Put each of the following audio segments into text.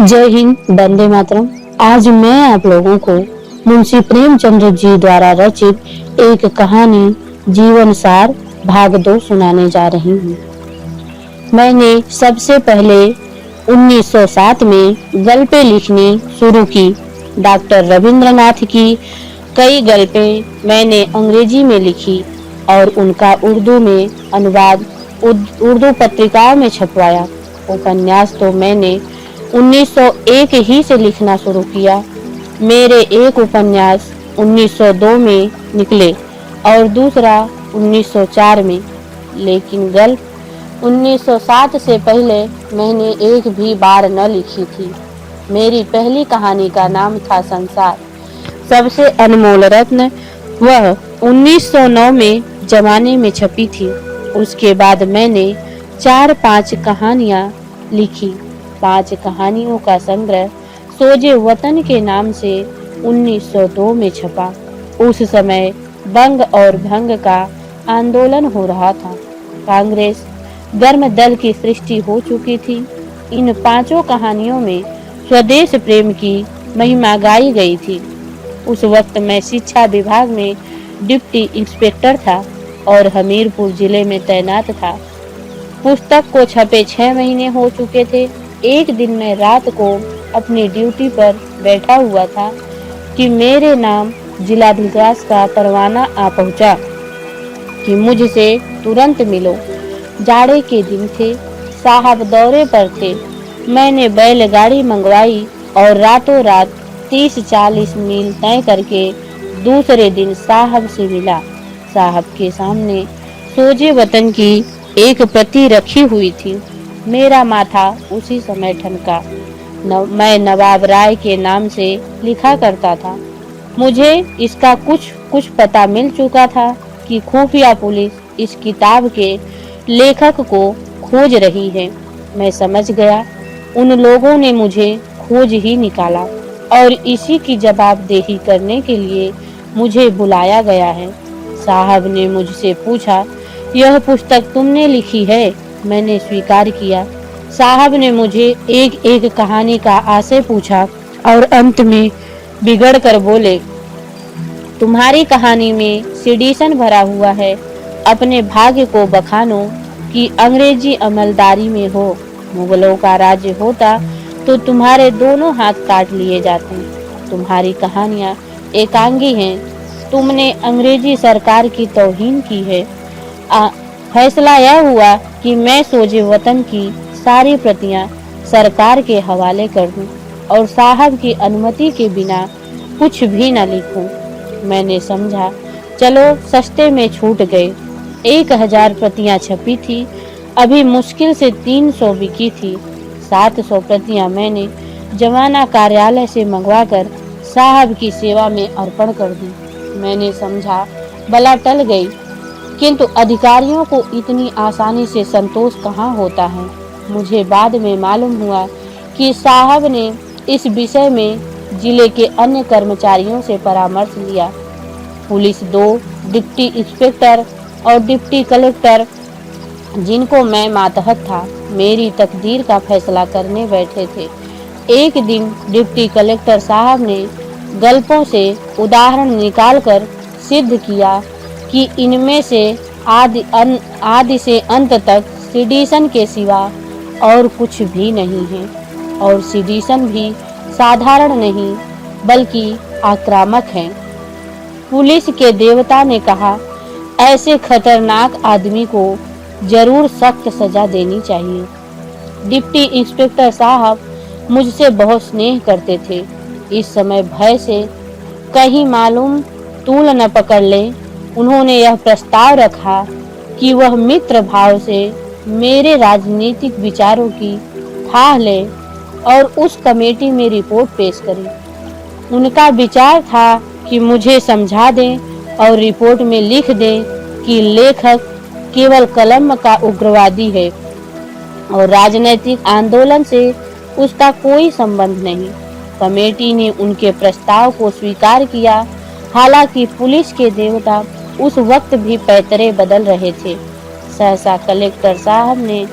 जय हिंद, वंदे मातरम। आज मैं आप लोगों को मुंशी प्रेमचंद्र जी द्वारा रचित एक कहानी जीवन सार भाग 2 सुनाने जा रही हूँ। मैंने सबसे पहले 1907 में गल्पें लिखनी शुरू की। डॉक्टर रविंद्रनाथ की कई गल्पें मैंने अंग्रेजी में लिखी और उनका उर्दू में अनुवाद उर्दू पत्रिकाओं में छपवाया। उपन्यास तो मैंने 1901 ही से लिखना शुरू किया। मेरे एक उपन्यास 1902 में निकले और दूसरा 1904 में, लेकिन गल्प 1907 से पहले मैंने एक भी बार न लिखी थी। मेरी पहली कहानी का नाम था संसार, सबसे अनमोल रत्न। वह 1909 में जमाने में छपी थी। उसके बाद मैंने 4-5 कहानियां लिखी। 5 कहानियों का संग्रह सोजे वतन के नाम से 1902 में छपा। उस समय बंग और भंग का आंदोलन हो रहा था। कांग्रेस गर्म दल की सृष्टि हो चुकी थी। इन 5 कहानियों में स्वदेश प्रेम की महिमा गाई गई थी। उस वक्त मैं शिक्षा विभाग में डिप्टी इंस्पेक्टर था और हमीरपुर जिले में तैनात था। पुस्तक को छपे 6 महीने हो चुके थे। एक दिन मैं रात को अपनी ड्यूटी पर बैठा हुआ था कि मेरे नाम जिलाधिकाश का परवाना आ पहुंचा कि मुझसे तुरंत मिलो। जाड़े के दिन थे, साहब दौरे पर थे। मैंने बैलगाड़ी मंगवाई और रातों रात 30-40 मील तय करके दूसरे दिन साहब से मिला। साहब के सामने सोजे वतन की एक प्रति रखी हुई थी। मेरा माथा उसी समय ठनका। मैं नवाब राय के नाम से लिखा करता था। मुझे इसका कुछ पता मिल चुका था कि खुफिया पुलिस इस किताब के लेखक को खोज रही है। मैं समझ गया उन लोगों ने मुझे खोज ही निकाला और इसी की जवाबदेही करने के लिए मुझे बुलाया गया है। साहब ने मुझसे पूछा, यह पुस्तक तुमने लिखी है? मैंने स्वीकार किया। साहब ने मुझे एक एक कहानी का आशय पूछा और अंत में बिगड़ कर बोले, तुम्हारी कहानी में सिडिशन भरा हुआ है। अपने भाग्य को बखानो कि अंग्रेजी अमलदारी में हो। मुगलों का राज्य होता तो तुम्हारे दोनों हाथ काट लिए जाते। तुम्हारी कहानियां एकांगी हैं। तुमने अंग्रेजी सरकार की तौहीन की है। फैसला यह हुआ कि मैं सोजे वतन की सारी प्रतियां सरकार के हवाले कर दूं और साहब की अनुमति के बिना कुछ भी न लिखूं। मैंने समझा, चलो सस्ते में छूट गए। 1000 प्रतियां छपी थी। अभी मुश्किल से 300 बिकी थी। 700 प्रतियां मैंने जमाना कार्यालय से मंगवाकर साहब की सेवा में अर्पण कर दी। मैंने समझा बला टल गई, किंतु अधिकारियों को इतनी आसानी से संतोष कहाँ होता है। मुझे बाद में मालूम हुआ कि साहब ने इस विषय में जिले के अन्य कर्मचारियों से परामर्श लिया। पुलिस 2 डिप्टी इंस्पेक्टर और डिप्टी कलेक्टर, जिनको मैं मातहत था, मेरी तकदीर का फैसला करने बैठे थे। एक दिन डिप्टी कलेक्टर साहब ने गल्पों से उदाहरण निकालकर सिद्ध किया कि इनमें से आदि से अंत तक सिडिशन के सिवा और कुछ भी नहीं है और सिडिशन भी साधारण नहीं बल्कि आक्रामक है। पुलिस के देवता ने कहा, ऐसे खतरनाक आदमी को जरूर सख्त सजा देनी चाहिए। डिप्टी इंस्पेक्टर साहब मुझसे बहुत स्नेह करते थे। इस समय भय से कहीं मालूम तूल न पकड़ ले, उन्होंने यह प्रस्ताव रखा कि वह मित्र भाव से मेरे राजनीतिक विचारों की थाह ले और उस कमेटी में रिपोर्ट पेश करे। उनका विचार था कि मुझे समझा दें और रिपोर्ट में लिख दें कि लेखक केवल कलम का उग्रवादी है और राजनीतिक आंदोलन से उसका कोई संबंध नहीं। कमेटी ने उनके प्रस्ताव को स्वीकार किया। हालांकि पुलिस के देवता उस वक्त भी पैतरे बदल रहे थे। सहसा कलेक्टर साहब ने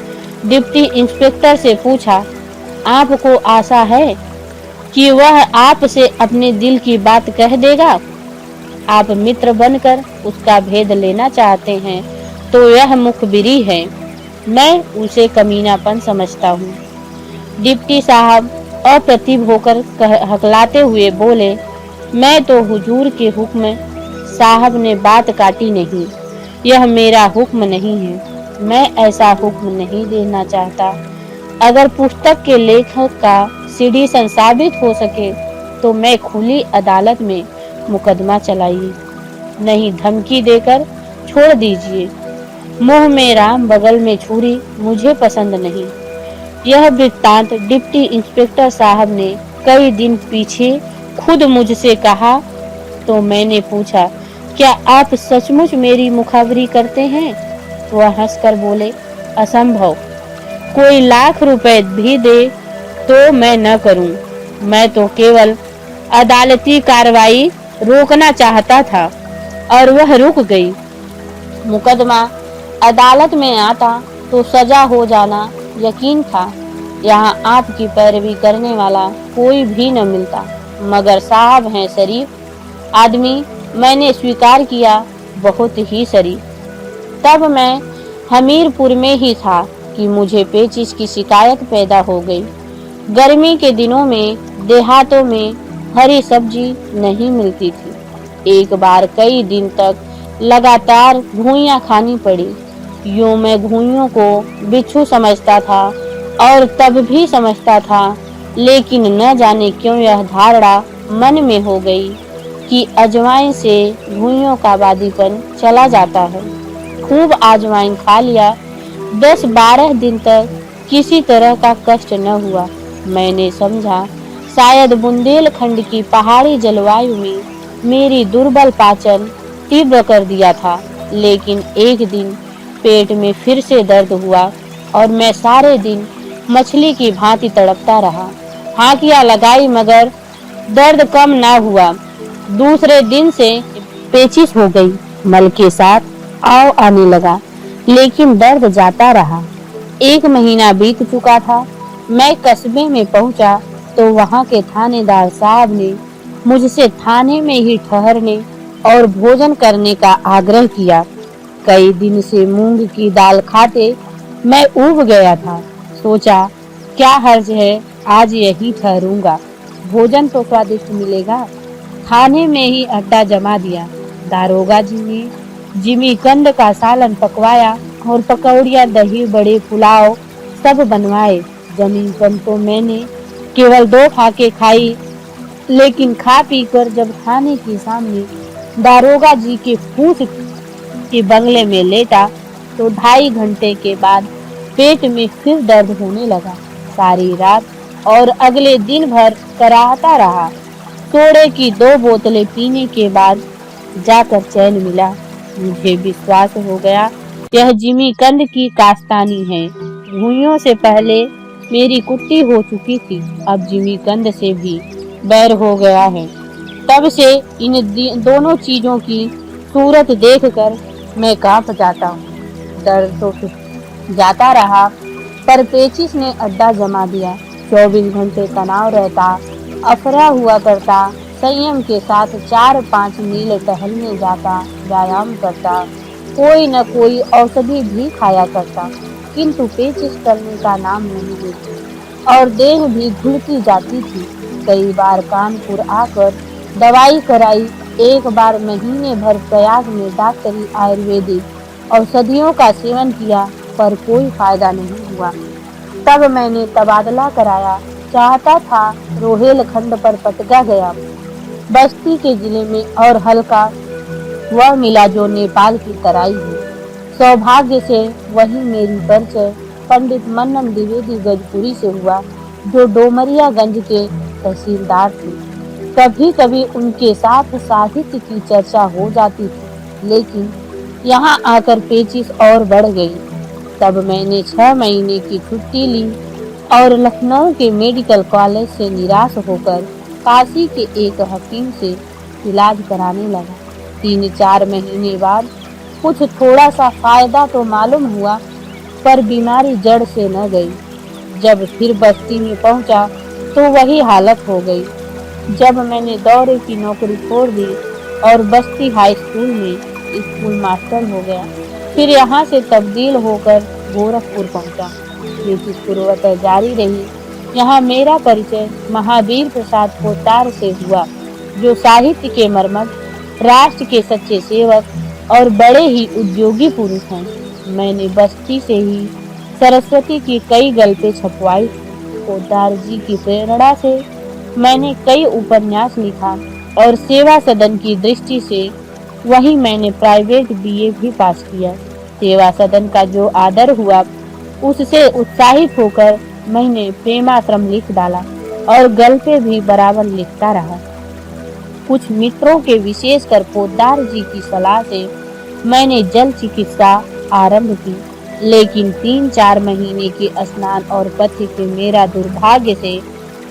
डिप्टी इंस्पेक्टर से पूछा, आपको आशा है कि वह आपसे अपने दिल की बात कह देगा? आप मित्र बनकर उसका भेद लेना चाहते हैं तो यह मुखबिरी है। मैं उसे कमीनापन समझता हूँ। डिप्टी साहब अप्रतिभ होकर हकलाते हुए बोले, मैं तो हुजूर के हुक्म। साहब ने बात काटी नहीं, यह मेरा हुक्म नहीं है। मैं ऐसा हुक्म नहीं देना चाहता। अगर पुस्तक के लेखक का सिटीजन साबित हो सके तो मैं खुली अदालत में मुकदमा चलाइए, नहीं धमकी देकर छोड़ दीजिए। मुंह में राम बगल में छुरी मुझे पसंद नहीं। यह वृत्तांत डिप्टी इंस्पेक्टर साहब ने कई दिन पीछे खुद मुझसे कहा तो मैंने पूछा, क्या आप सचमुच मेरी मुखावरी करते हैं? वह हंसकर बोले, असंभव। कोई लाख रुपए भी दे तो मैं न करूं। मैं तो केवल अदालती कार्रवाई रोकना चाहता था और वह रुक गई। मुकदमा अदालत में आता तो सजा हो जाना यकीन था। यहाँ आपकी पैरवी करने वाला कोई भी न मिलता, मगर साहब हैं शरीफ आदमी। मैंने स्वीकार किया, बहुत ही शरीफ। तब मैं हमीरपुर में ही था कि मुझे पेचिश की शिकायत पैदा हो गई। गर्मी के दिनों में देहातों में हरी सब्जी नहीं मिलती थी। एक बार कई दिन तक लगातार घुइयां खानी पड़ी। यूं मैं घुइयों को बिच्छू समझता था और तब भी समझता था, लेकिन न जाने क्यों यह धारणा मन में हो गई कि अजवाइन से घुइयों का बादीपन चला जाता है। खूब अजवाइन खा लिया। 10-12 दिन तक किसी तरह का कष्ट न हुआ। मैंने समझा शायद बुंदेलखंड की पहाड़ी जलवायु में मेरी दुर्बल पाचन तीव्र कर दिया था। लेकिन एक दिन पेट में फिर से दर्द हुआ और मैं सारे दिन मछली की भांति तड़पता रहा। हाकिया लगाई मगर दर्द कम ना हुआ। दूसरे दिन से पेचिश हो गई। मल के साथ आव आने लगा, लेकिन दर्द जाता रहा। 1 महीना बीत चुका था। मैं कस्बे में पहुंचा तो वहां के थानेदार साहब ने मुझसे थाने में ही ठहरने और भोजन करने का आग्रह किया। कई दिन से मूंग की दाल खाते मैं ऊब गया था। सोचा क्या हर्ज है, आज यही ठहरूंगा, भोजन तो स्वादिष्ट मिलेगा। खाने में ही अड्डा जमा दिया। दारोगा जी ने जिमीकंद का सालन पकवाया और पकौड़ियाँ, दही बड़े, पुलाव सब बनवाए। जिमीकंद तो मैंने केवल 2 फाके खाई, लेकिन खा पी कर जब थाने के सामने दारोगा जी के फूस के बंगले में लेटा तो 2.5 घंटे के बाद पेट में फिर दर्द होने लगा। सारी रात और अगले दिन भर कराहता रहा। सोडे की 2 बोतलें पीने के बाद जाकर चैन मिला। मुझे विश्वास हो गया यह जिमीकंद की कास्तानी है। घुइयों से पहले मेरी कुट्टी हो चुकी थी, अब जिमीकंद से भी बैर हो गया है। तब से इन दोनों चीजों की सूरत देखकर मैं कांप जाता हूँ। दर्द तो जाता रहा, पर पेचिश ने अड्डा जमा दिया। 24 घंटे तनाव रहता, अफरा हुआ करता। संयम के साथ 4-5 मील टहलने जाता, व्यायाम करता, कोई न कोई औषधि भी खाया करता, किंतु पेचिश करने का नाम नहीं लेती और देह भी घुलती जाती थी। कई बार कानपुर आकर दवाई कराई। एक बार महीने भर प्रयाग में डॉक्टरी आयुर्वेदिक औषधियों का सेवन किया, पर कोई फायदा नहीं हुआ। तब मैंने तबादला कराया। चाहता था रोहेलखंड पर पटका गया, बस्ती के जिले में, और हल्का वह मिला जो नेपाल की तराई है। सौभाग्य से वही मेरी परिचय पंडित मन्नन द्विवेदी गजपुरी से हुआ, जो डोमरियागंज के तहसीलदार थे। कभी कभी उनके साथ साहित्य की चर्चा हो जाती थी, लेकिन यहाँ आकर पेचिश और बढ़ गई। तब मैंने 6 महीने की छुट्टी ली और लखनऊ के मेडिकल कॉलेज से निराश होकर काशी के एक हकीम से इलाज कराने लगा। 3-4 महीने बाद कुछ थोड़ा सा फायदा तो मालूम हुआ, पर बीमारी जड़ से न गई। जब फिर बस्ती में पहुंचा तो वही हालत हो गई। जब मैंने दौरे की नौकरी छोड़ दी और बस्ती हाई स्कूल में स्कूल मास्टर हो गया, फिर यहाँ से तब्दील होकर गोरखपुर पहुंचा। ब्रिटिश पूर्वतः जारी रही। यहाँ मेरा परिचय महावीर प्रसाद पोद्दार से हुआ, जो साहित्य के मर्मज्ञ, राष्ट्र के सच्चे सेवक और बड़े ही उद्योगी पुरुष हैं। मैंने बस्ती से ही सरस्वती की कई गल्पें छपवाई। पोद्दार जी की प्रेरणा से मैंने कई उपन्यास लिखा और सेवा सदन की दृष्टि से वहीं मैंने प्राइवेट बीए भी पास किया। सेवा सदन का जो आदर हुआ, उससे उत्साहित होकर मैंने प्रेमाश्रम लिख डाला और गल्पें भी बराबर लिखता रहा। कुछ मित्रों के विशेषकर पोद्दार जी की सलाह से मैंने जल चिकित्सा आरंभ की, लेकिन 3-4 महीने के स्नान और पथ्य के मेरा दुर्भाग्य से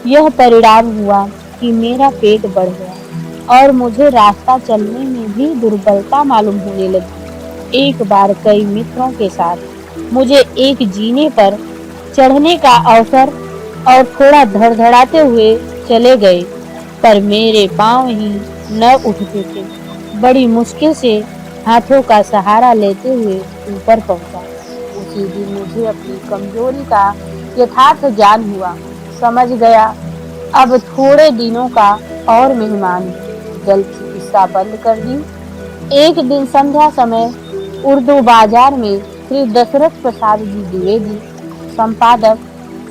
यह परिणाम हुआ कि मेरा पेट बढ़ गया और मुझे रास्ता चलने में भी दुर्बलता मालूम होने लगी। एक बार कई मित्रों के साथ मुझे एक जीने पर चढ़ने का अवसर और थोड़ा धड़धड़ाते हुए चले गए, पर मेरे पांव ही न उठते थे। बड़ी मुश्किल से हाथों का सहारा लेते हुए ऊपर पहुंचा। उसी दिन मुझे अपनी कमजोरी का यथार्थ ज्ञान हुआ। समझ गया अब थोड़े दिनों का और मेहमान। जल चिकित्सा बंद कर दी। एक दिन संध्या समय उर्दू बाजार में श्री दशरथ प्रसाद जी द्विवेदी संपादक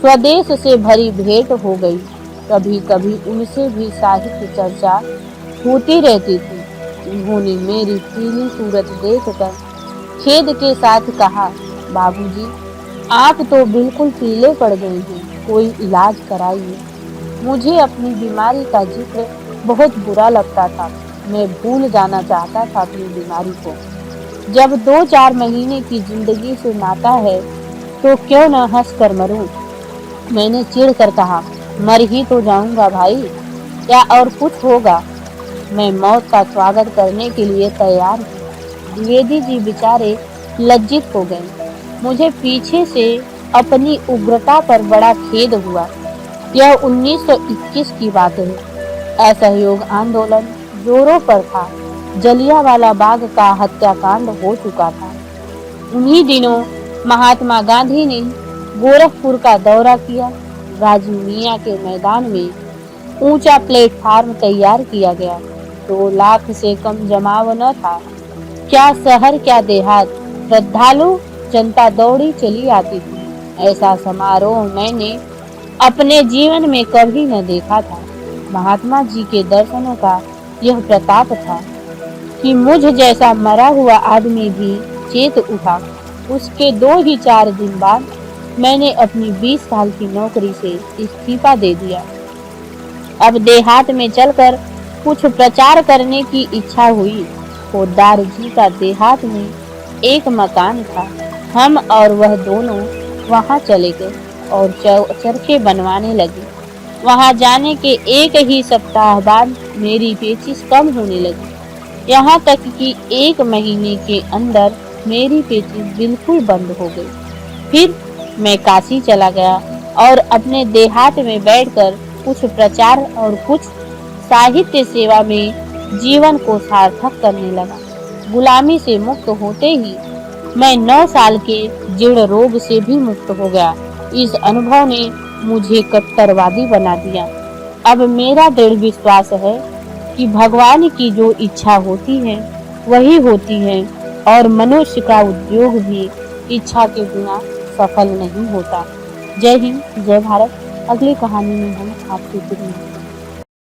स्वदेश से भरी भेंट हो गई। कभी कभी उनसे भी साहित्य चर्चा होती रहती थी। उन्होंने मेरी पीली सूरत देखकर खेद के साथ कहा, बाबूजी, आप तो बिल्कुल पीले पड़ गए हैं, कोई इलाज कराइए। मुझे अपनी बीमारी का जिक्र बहुत बुरा लगता था। मैं भूल जाना चाहता था अपनी बीमारी को। जब 2-4 महीने की जिंदगी से नाता है तो क्यों न हंस कर मरूं। मैंने चिढ़ कर कहा, मर ही तो जाऊंगा भाई, क्या और कुछ होगा। मैं मौत का स्वागत करने के लिए तैयार हूँ। द्विवेदी जी बेचारे लज्जित हो गए। मुझे पीछे से अपनी उग्रता पर बड़ा खेद हुआ। यह 1921 की बात है। असहयोग आंदोलन जोरों पर था। जलियांवाला बाग का हत्याकांड हो चुका था। उन्हीं दिनों महात्मा गांधी ने गोरखपुर का दौरा किया। राजीव मियां के मैदान में ऊंचा प्लेटफार्म तैयार किया गया। 2 लाख से कम जमाव न था। क्या शहर क्या देहात, श्रद्धालु जनता दौड़ी चली आती थी। ऐसा समारोह मैंने अपने जीवन में कभी न देखा था। महात्मा जी के दर्शनों का यह प्रताप था कि मुझ जैसा मरा हुआ आदमी भी चेत उठा। उसके 2 ही 4 दिन बाद मैंने अपनी 20 साल की नौकरी से इस्तीफा दे दिया। अब देहात में चलकर कुछ प्रचार करने की इच्छा हुई। पोद्दार जी का देहात में एक मकान था। हम और वह दोनों वहां चले गए और चरखे बनवाने लगे। वहां जाने के एक ही सप्ताह बाद मेरी पेचिश कम होने लगी। यहाँ तक कि 1 महीने के अंदर मेरी पेचिश बिल्कुल बंद हो गई। फिर मैं काशी चला गया और अपने देहात में बैठकर कुछ प्रचार और कुछ साहित्य सेवा में जीवन को सार्थक करने लगा। गुलामी से मुक्त होते ही मैं 9 साल के जीर्ण रोग से भी मुक्त हो गया। इस अनुभव ने मुझे कट्टरवादी बना दिया। अब मेरा दृढ़ विश्वास है कि भगवान की जो इच्छा होती है वही होती है और मनुष्य का उद्योग भी इच्छा के बिना सफल नहीं होता। जय हिंद, जय भारत। अगली कहानी में हम आपसे फिर मिलेंगे।